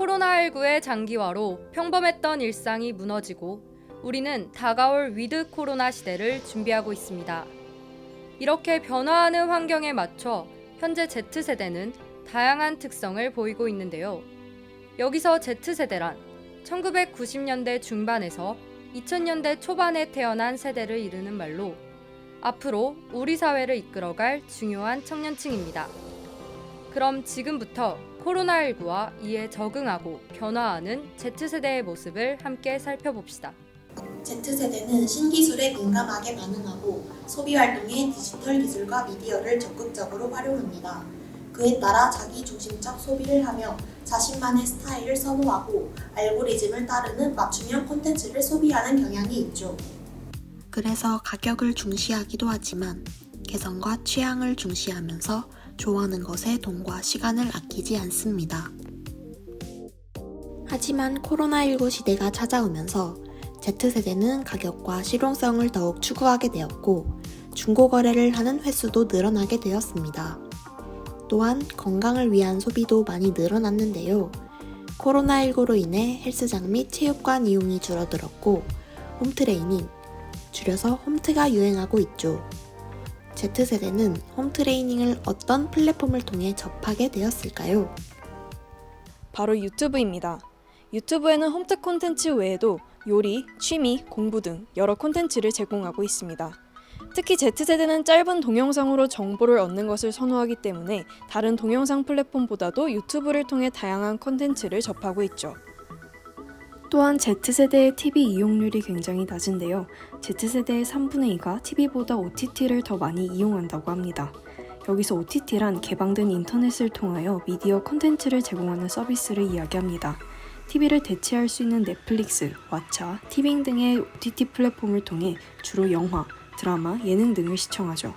코로나19의 장기화로 평범했던 일상이 무너지고 우리는 다가올 위드 코로나 시대를 준비하고 있습니다. 이렇게 변화하는 환경에 맞춰 현재 Z세대는 다양한 특성을 보이고 있는데요. 여기서 Z세대란 1990년대 중반에서 2000년대 초반에 태어난 세대를 이르는 말로 앞으로 우리 사회를 이끌어갈 중요한 청년층입니다. 그럼 지금부터 코로나19와 이에 적응하고 변화하는 Z세대의 모습을 함께 살펴봅시다. Z세대는 신기술에 민감하게 반응하고 소비 활동에 디지털 기술과 미디어를 적극적으로 활용합니다. 그에 따라 자기중심적 소비를 하며 자신만의 스타일을 선호하고 알고리즘을 따르는 맞춤형 콘텐츠를 소비하는 경향이 있죠. 그래서 가격을 중시하기도 하지만 개성과 취향을 중시하면서 좋아하는 것에 돈과 시간을 아끼지 않습니다. 하지만 코로나19 시대가 찾아오면서 Z세대는 가격과 실용성을 더욱 추구하게 되었고 중고거래를 하는 횟수도 늘어나게 되었습니다. 또한 건강을 위한 소비도 많이 늘어났는데요. 코로나19로 인해 헬스장 및 체육관 이용이 줄어들었고 홈트레이닝, 줄여서 홈트가 유행하고 있죠. Z세대는 홈트레이닝을 어떤 플랫폼을 통해 접하게 되었을까요? 바로 유튜브입니다. 유튜브에는 홈트 콘텐츠 외에도 요리, 취미, 공부 등 여러 콘텐츠를 제공하고 있습니다. 특히 Z세대는 짧은 동영상으로 정보를 얻는 것을 선호하기 때문에 다른 동영상 플랫폼보다도 유튜브를 통해 다양한 콘텐츠를 접하고 있죠. 또한 Z세대의 TV 이용률이 굉장히 낮은데요. Z세대의 3분의 2가 TV보다 OTT를 더 많이 이용한다고 합니다. 여기서 OTT란 개방된 인터넷을 통하여 미디어 콘텐츠를 제공하는 서비스를 이야기합니다. TV를 대체할 수 있는 넷플릭스, 왓챠, 티빙 등의 OTT 플랫폼을 통해 주로 영화, 드라마, 예능 등을 시청하죠.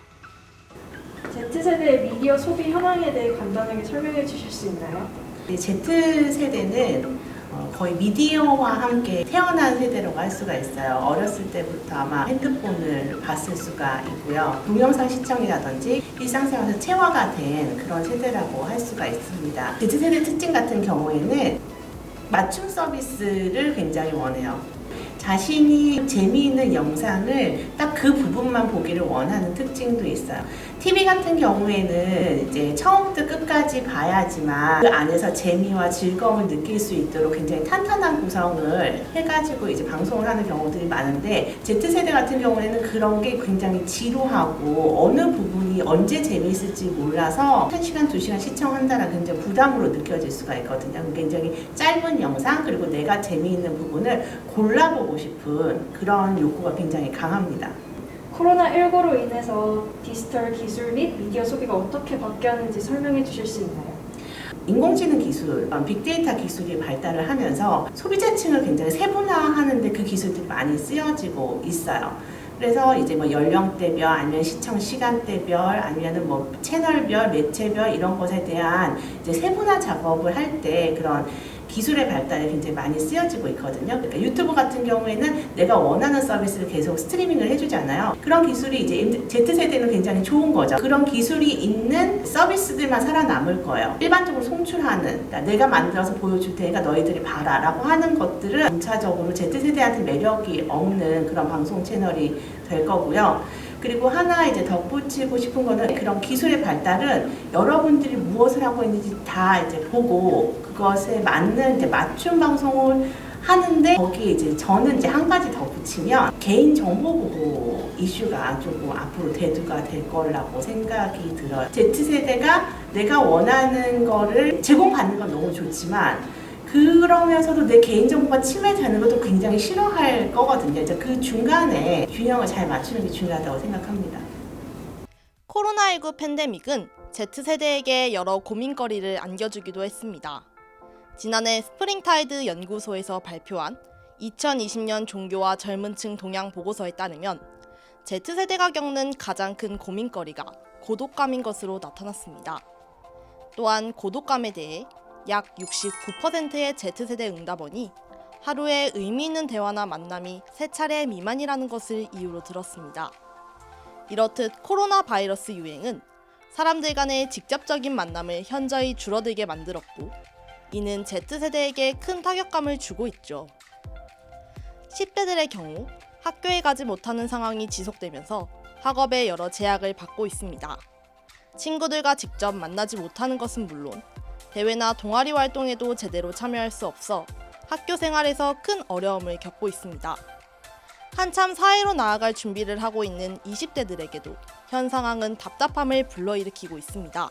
Z세대의 미디어 소비 현황에 대해 간단하게 설명해 주실 수 있나요? Z세대는 거의 미디어와 함께 태어난 세대라고 할 수가 있어요. 어렸을 때부터 아마 핸드폰을 봤을 수가 있고요. 동영상 시청이라든지 일상생활에서 체화가 된 그런 세대라고 할 수가 있습니다. Z세대 특징 같은 경우에는 맞춤 서비스를 굉장히 원해요. 자신이 재미있는 영상을 딱 그 부분만 보기를 원하는 특징도 있어요. TV 같은 경우에는 이제 처음부터 끝까지 봐야지만 그 안에서 재미와 즐거움을 느낄 수 있도록 굉장히 탄탄한 구성을 해가지고 이제 방송을 하는 경우들이 많은데 Z세대 같은 경우에는 그런 게 굉장히 지루하고 어느 부분이 언제 재미있을지 몰라서 1시간, 2시간 시청한다는 굉장히 부담으로 느껴질 수가 있거든요. 굉장히 짧은 영상 그리고 내가 재미있는 부분을 골라보고 싶은 그런 욕구가 굉장히 강합니다. 코로나19로 인해서 디지털 기술 및 미디어 소비가 어떻게 바뀌었는지 설명해 주실 수 있나요? 인공지능 기술, 빅데이터 기술이 발달을 하면서 소비자층을 굉장히 세분화하는데 그 기술들이 많이 쓰여지고 있어요. 그래서 이제 뭐 연령대별 아니면 시청 시간대별 아니면은 뭐 채널별, 매체별 이런 것에 대한 이제 세분화 작업을 할 때 그런 기술의 발달이 굉장히 많이 쓰여지고 있거든요. 그러니까 유튜브 같은 경우에는 내가 원하는 서비스를 계속 스트리밍을 해주잖아요. 그런 기술이 이제 Z세대는 굉장히 좋은 거죠. 그런 기술이 있는 서비스들만 살아남을 거예요. 일반적으로 송출하는, 그러니까 내가 만들어서 보여줄 테니까 너희들이 봐라 라고 하는 것들은 점차적으로 Z세대한테 매력이 없는 그런 방송 채널이 될 거고요. 그리고 하나 이제 덧붙이고 싶은 거는 그런 기술의 발달은 여러분들이 무엇을 하고 있는지 다 이제 보고 그것에 맞는 이제 맞춤 방송을 하는데 거기에 이제 저는 이제 한 가지 덧붙이면 개인 정보 보호 이슈가 조금 앞으로 대두가 될 거라고 생각이 들어요. Z세대가 내가 원하는 거를 제공받는 건 너무 좋지만 그러면서도 내 개인정보가 침해되는 것도 굉장히 싫어할 거거든요. 이제 그 중간에 균형을 잘 맞추는 게 중요하다고 생각합니다. 코로나19 팬데믹은 Z세대에게 여러 고민거리를 안겨주기도 했습니다. 지난해 스프링타이드 연구소에서 발표한 2020년 종교와 젊은층 동향 보고서에 따르면 Z세대가 겪는 가장 큰 고민거리가 고독감인 것으로 나타났습니다. 또한 고독감에 대해 약 69%의 Z세대 응답원이 하루에 의미 있는 대화나 만남이 3차례 미만이라는 것을 이유로 들었습니다. 이렇듯 코로나 바이러스 유행은 사람들 간의 직접적인 만남을 현저히 줄어들게 만들었고 이는 Z세대에게 큰 타격감을 주고 있죠. 10대들의 경우 학교에 가지 못하는 상황이 지속되면서 학업에 여러 제약을 받고 있습니다. 친구들과 직접 만나지 못하는 것은 물론 대회나 동아리 활동에도 제대로 참여할 수 없어 학교 생활에서 큰 어려움을 겪고 있습니다. 한참 사회로 나아갈 준비를 하고 있는 20대들에게도 현 상황은 답답함을 불러일으키고 있습니다.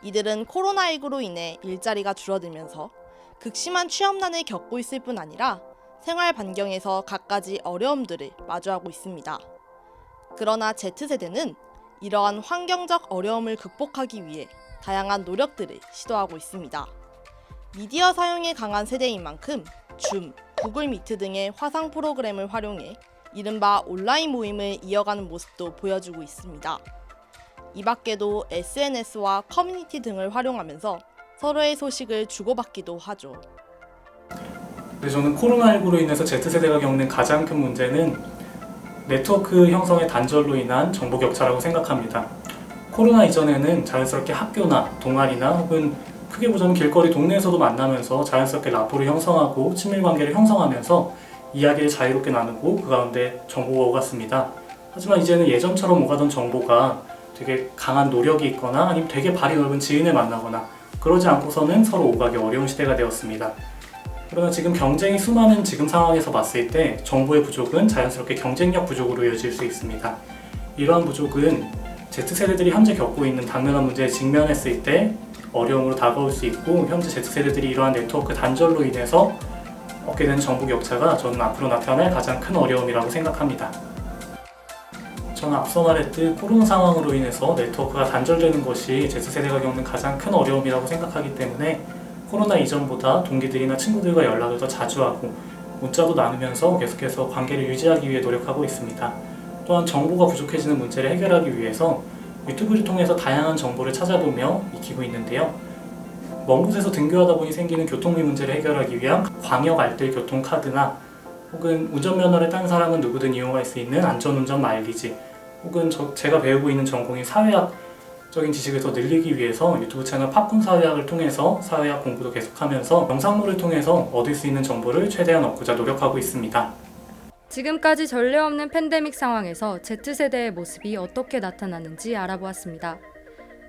이들은 코로나19로 인해 일자리가 줄어들면서 극심한 취업난을 겪고 있을 뿐 아니라 생활 반경에서 갖가지 어려움들을 마주하고 있습니다. 그러나 Z세대는 이러한 환경적 어려움을 극복하기 위해 다양한 노력들을 시도하고 있습니다. 미디어 사용에 강한 세대인 만큼 줌, 구글 미트 등의 화상 프로그램을 활용해 이른바 온라인 모임을 이어가는 모습도 보여주고 있습니다. 이 밖에도 SNS와 커뮤니티 등을 활용하면서 서로의 소식을 주고받기도 하죠. 저는 코로나19로 인해서 Z세대가 겪는 가장 큰 문제는 네트워크 형성의 단절로 인한 정보 격차라고 생각합니다. 코로나 이전에는 자연스럽게 학교나 동아리나 혹은 크게 보자면 길거리 동네에서도 만나면서 자연스럽게 라포를 형성하고 친밀관계를 형성하면서 이야기를 자유롭게 나누고 그 가운데 정보가 오갔습니다. 하지만 이제는 예전처럼 오가던 정보가 되게 강한 노력이 있거나 아니면 되게 발이 넓은 지인을 만나거나 그러지 않고서는 서로 오가기 어려운 시대가 되었습니다. 그러나 지금 경쟁이 수많은 지금 상황에서 봤을 때 정보의 부족은 자연스럽게 경쟁력 부족으로 이어질 수 있습니다. 이러한 부족은 Z세대들이 현재 겪고 있는 당면한 문제에 직면했을 때 어려움으로 다가올 수 있고 현재 Z세대들이 이러한 네트워크 단절로 인해서 얻게 되는 정보 격차가 저는 앞으로 나타날 가장 큰 어려움이라고 생각합니다. 저는 앞서 말했듯 코로나 상황으로 인해서 네트워크가 단절되는 것이 Z세대가 겪는 가장 큰 어려움이라고 생각하기 때문에 코로나 이전보다 동기들이나 친구들과 연락을 더 자주 하고 문자도 나누면서 계속해서 관계를 유지하기 위해 노력하고 있습니다. 또한 정보가 부족해지는 문제를 해결하기 위해서 유튜브를 통해서 다양한 정보를 찾아보며 익히고 있는데요. 먼 곳에서 등교하다 보니 생기는 교통비 문제를 해결하기 위한 광역 알뜰 교통카드나 혹은 운전면허를 딴 사람은 누구든 이용할 수 있는 안전운전 마일리지 혹은 제가 배우고 있는 전공인 사회학적인 지식을 더 늘리기 위해서 유튜브 채널 팝콘 사회학을 통해서 사회학 공부도 계속하면서 영상물을 통해서 얻을 수 있는 정보를 최대한 얻고자 노력하고 있습니다. 지금까지 전례 없는 팬데믹 상황에서 Z세대의 모습이 어떻게 나타나는지 알아보았습니다.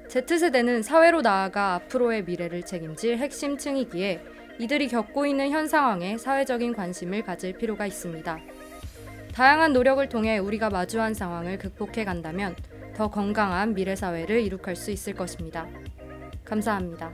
Z세대는 사회로 나아가 앞으로의 미래를 책임질 핵심 층이기에 이들이 겪고 있는 현 상황에 사회적인 관심을 가질 필요가 있습니다. 다양한 노력을 통해 우리가 마주한 상황을 극복해 간다면 더 건강한 미래 사회를 이룩할 수 있을 것입니다. 감사합니다.